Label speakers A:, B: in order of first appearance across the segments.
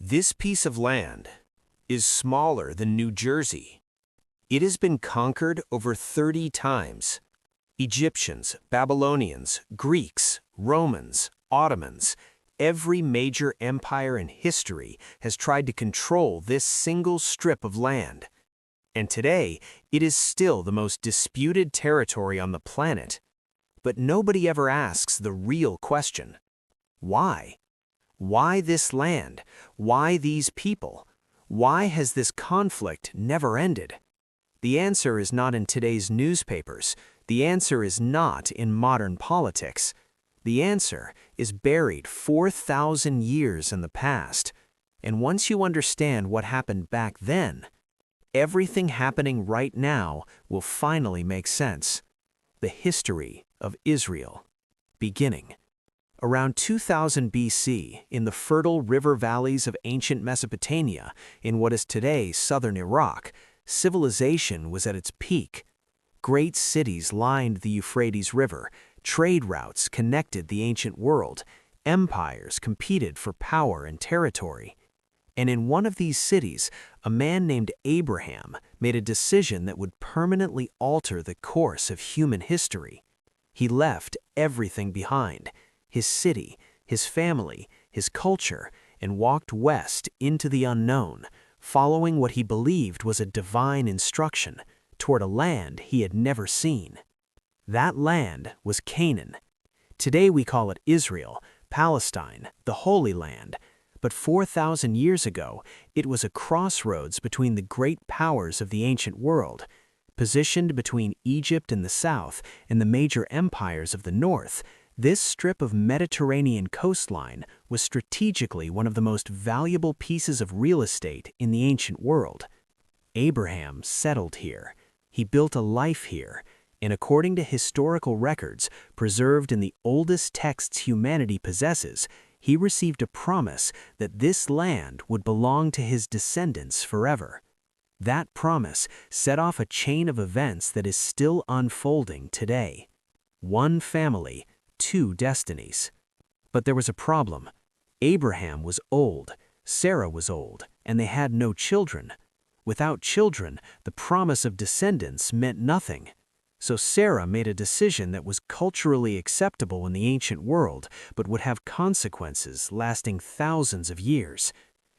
A: This piece of land is smaller than New Jersey. It has been conquered over 30 times. Egyptians, Babylonians, Greeks, Romans, Ottomans, every major empire in history has tried to control this single strip of land. And today, it is still the most disputed territory on the planet. But nobody ever asks the real question. Why? Why this land? Why these people? Why has this conflict never ended? The answer is not in today's newspapers. The answer is not in modern politics. The answer is buried 4,000 years in the past. And once you understand what happened back then, everything happening right now will finally make sense. The history of Israel. Beginning. Around 2000 BC, in the fertile river valleys of ancient Mesopotamia, in what is today southern Iraq, civilization was at its peak. Great cities lined the Euphrates River, trade routes connected the ancient world, empires competed for power and territory. And in one of these cities, a man named Abraham made a decision that would permanently alter the course of human history. He left everything behind, his city, his family, his culture, and walked west into the unknown, following what he believed was a divine instruction toward a land he had never seen. That land was Canaan. Today we call it Israel, Palestine, the Holy Land. But 4,000 years ago, it was a crossroads between the great powers of the ancient world. Positioned between Egypt in the south and the major empires of the north, this strip of Mediterranean coastline was strategically one of the most valuable pieces of real estate in the ancient world. Abraham settled here. He built a life here, and according to historical records preserved in the oldest texts humanity possesses, he received a promise that this land would belong to his descendants forever. That promise set off a chain of events that is still unfolding today. One family, two destinies. But there was a problem. Abraham was old, Sarah was old, and they had no children. Without children, the promise of descendants meant nothing. So Sarah made a decision that was culturally acceptable in the ancient world, but would have consequences lasting thousands of years.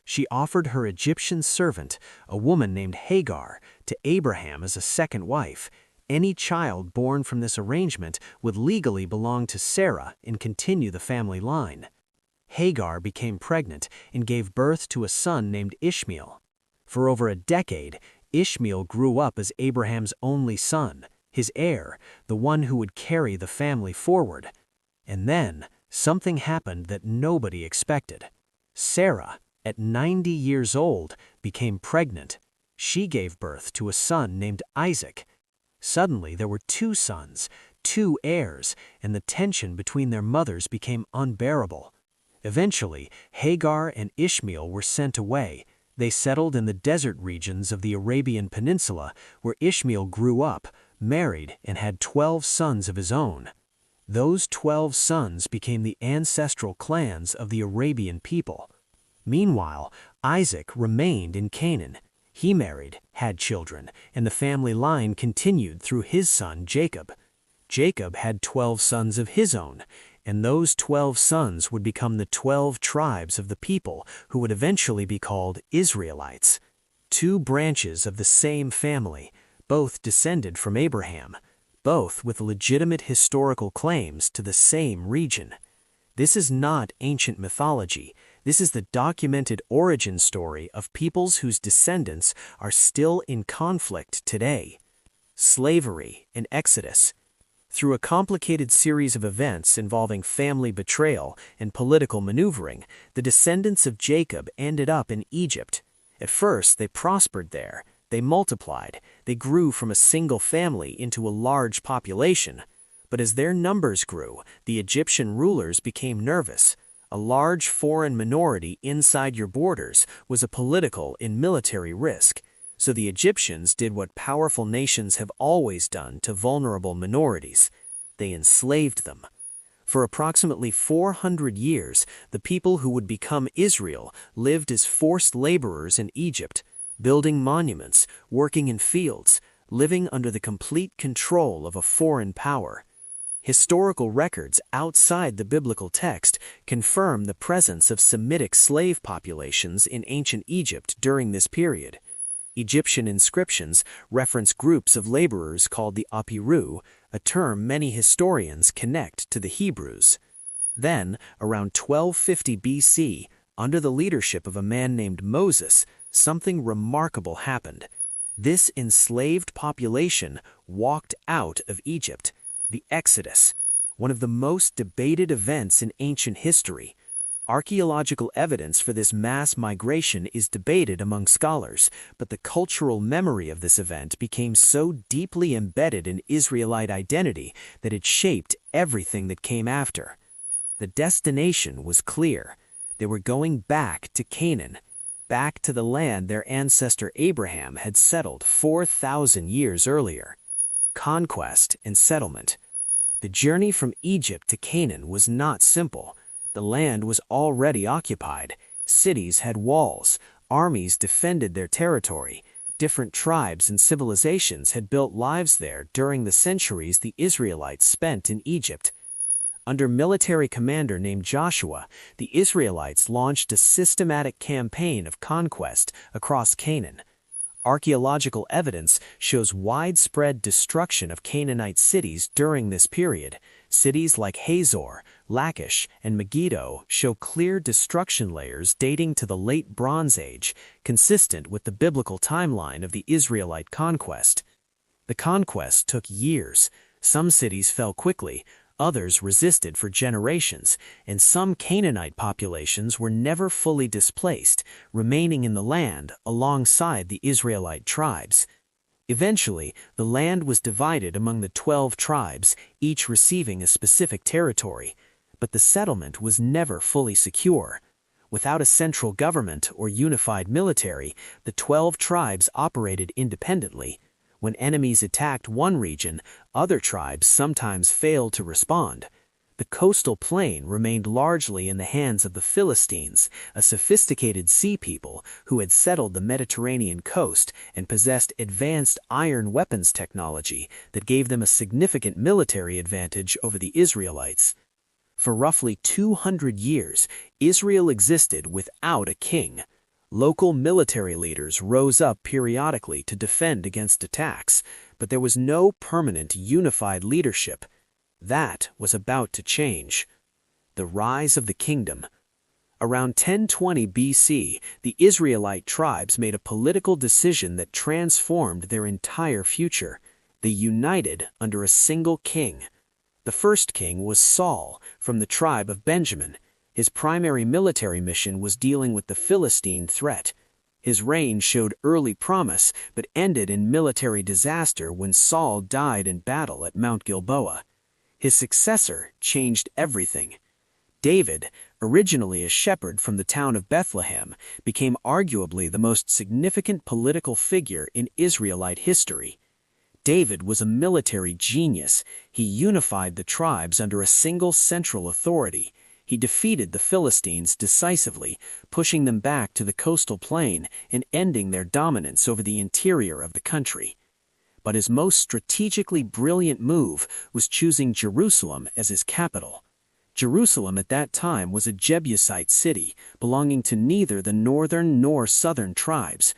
A: She offered her Egyptian servant, a woman named Hagar, to Abraham as a second wife. Any child born from this arrangement would legally belong to Sarah and continue the family line. Hagar became pregnant and gave birth to a son named Ishmael. For over a decade, Ishmael grew up as Abraham's only son, his heir, the one who would carry the family forward. And then, something happened that nobody expected. Sarah, at 90 years old, became pregnant. She gave birth to a son named Isaac. Suddenly, there were two sons, two heirs, and the tension between their mothers became unbearable. Eventually, Hagar and Ishmael were sent away. They settled in the desert regions of the Arabian Peninsula, where Ishmael grew up, married, and had 12 sons of his own. Those 12 sons became the ancestral clans of the Arabian people. Meanwhile, Isaac remained in Canaan. He married, had children, and the family line continued through his son Jacob. Jacob had 12 sons of his own, and those 12 sons would become the 12 tribes of the people who would eventually be called Israelites. Two branches of the same family, both descended from Abraham, both with legitimate historical claims to the same region. This is not ancient mythology. This is the documented origin story of peoples whose descendants are still in conflict today. Slavery and Exodus. Through a complicated series of events involving family betrayal and political maneuvering, the descendants of Jacob ended up in Egypt. At first, they prospered there. They multiplied. They grew from a single family into a large population. But as their numbers grew, the Egyptian rulers became nervous. A large foreign minority inside your borders was a political and military risk. So the Egyptians did what powerful nations have always done to vulnerable minorities. They enslaved them. For approximately 400 years, the people who would become Israel lived as forced laborers in Egypt, building monuments, working in fields, living under the complete control of a foreign power. Historical records outside the biblical text confirm the presence of Semitic slave populations in ancient Egypt during this period. Egyptian inscriptions reference groups of laborers called the Apiru, a term many historians connect to the Hebrews. Then, around 1250 BC, under the leadership of a man named Moses, something remarkable happened. This enslaved population walked out of Egypt. The Exodus, one of the most debated events in ancient history. Archaeological evidence for this mass migration is debated among scholars, but the cultural memory of this event became so deeply embedded in Israelite identity that it shaped everything that came after. The destination was clear. They were going back to Canaan, back to the land their ancestor Abraham had settled 4,000 years earlier. Conquest and settlement. The journey from Egypt to Canaan was not simple. The land was already occupied. Cities had walls. Armies defended their territory. Different tribes and civilizations had built lives there during the centuries the Israelites spent in Egypt. Under military commander named Joshua, the Israelites launched a systematic campaign of conquest across Canaan. Archaeological evidence shows widespread destruction of Canaanite cities during this period. Cities like Hazor, Lachish, and Megiddo show clear destruction layers dating to the Late Bronze Age, consistent with the biblical timeline of the Israelite conquest. The conquest took years. Some cities fell quickly, others resisted for generations, and some Canaanite populations were never fully displaced, remaining in the land alongside the Israelite tribes. Eventually, the land was divided among the 12 tribes, each receiving a specific territory, but the settlement was never fully secure. Without a central government or unified military, the 12 tribes operated independently. When enemies attacked one region, other tribes sometimes failed to respond. The coastal plain remained largely in the hands of the Philistines, a sophisticated sea people who had settled the Mediterranean coast and possessed advanced iron weapons technology that gave them a significant military advantage over the Israelites. For roughly 200 years, Israel existed without a king. Local military leaders rose up periodically to defend against attacks, but there was no permanent unified leadership. That was about to change. The rise of the kingdom. Around 1020 BC, the Israelite tribes made a political decision that transformed their entire future. They united under a single king. The first king was Saul, from the tribe of Benjamin. His primary military mission was dealing with the Philistine threat. His reign showed early promise, but ended in military disaster when Saul died in battle at Mount Gilboa. His successor changed everything. David, originally a shepherd from the town of Bethlehem, became arguably the most significant political figure in Israelite history. David was a military genius. He unified the tribes under a single central authority. He defeated the Philistines decisively, pushing them back to the coastal plain and ending their dominance over the interior of the country. But his most strategically brilliant move was choosing Jerusalem as his capital. Jerusalem at that time was a Jebusite city, belonging to neither the northern nor southern tribes.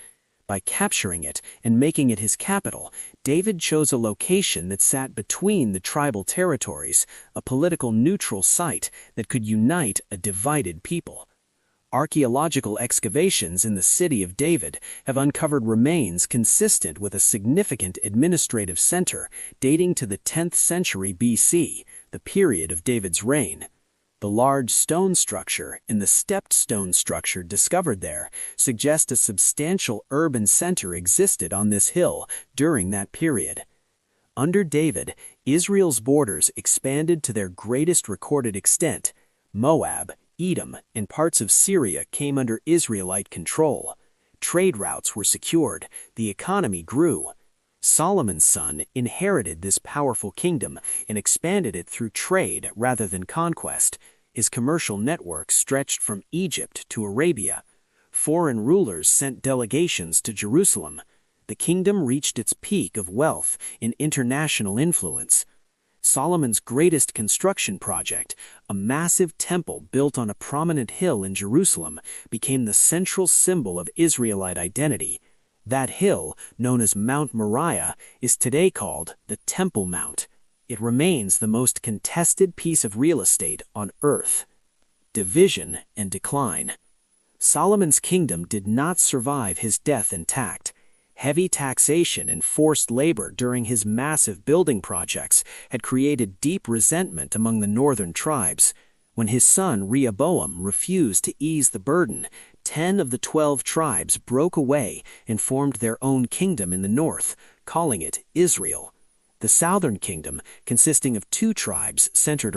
A: By capturing it and making it his capital, David chose a location that sat between the tribal territories, a political neutral site that could unite a divided people. Archaeological excavations in the city of David have uncovered remains consistent with a significant administrative center dating to the 10th century BC, the period of David's reign. The large stone structure and the stepped stone structure discovered there suggest a substantial urban center existed on this hill during that period. Under David, Israel's borders expanded to their greatest recorded extent. Moab, Edom, and parts of Syria came under Israelite control. Trade routes were secured. The economy grew.
B: Solomon's son inherited this powerful kingdom and expanded it through trade rather than conquest. His commercial network stretched from Egypt to Arabia. Foreign rulers sent delegations to Jerusalem. The kingdom reached its peak of wealth and international influence. Solomon's greatest construction project, a massive temple built on a prominent hill in Jerusalem, became the central symbol of Israelite identity. That hill, known as Mount Moriah, is today called the Temple Mount. It remains the most contested piece of real estate on earth. Division and decline. Solomon's kingdom did not survive his death intact. Heavy taxation and forced labor during his massive building projects had created deep resentment among the northern tribes. When his son Rehoboam refused to ease the burden, 10 of the 12 tribes broke away and formed their own kingdom in the north, calling it Israel. The southern kingdom, consisting of 2 tribes centered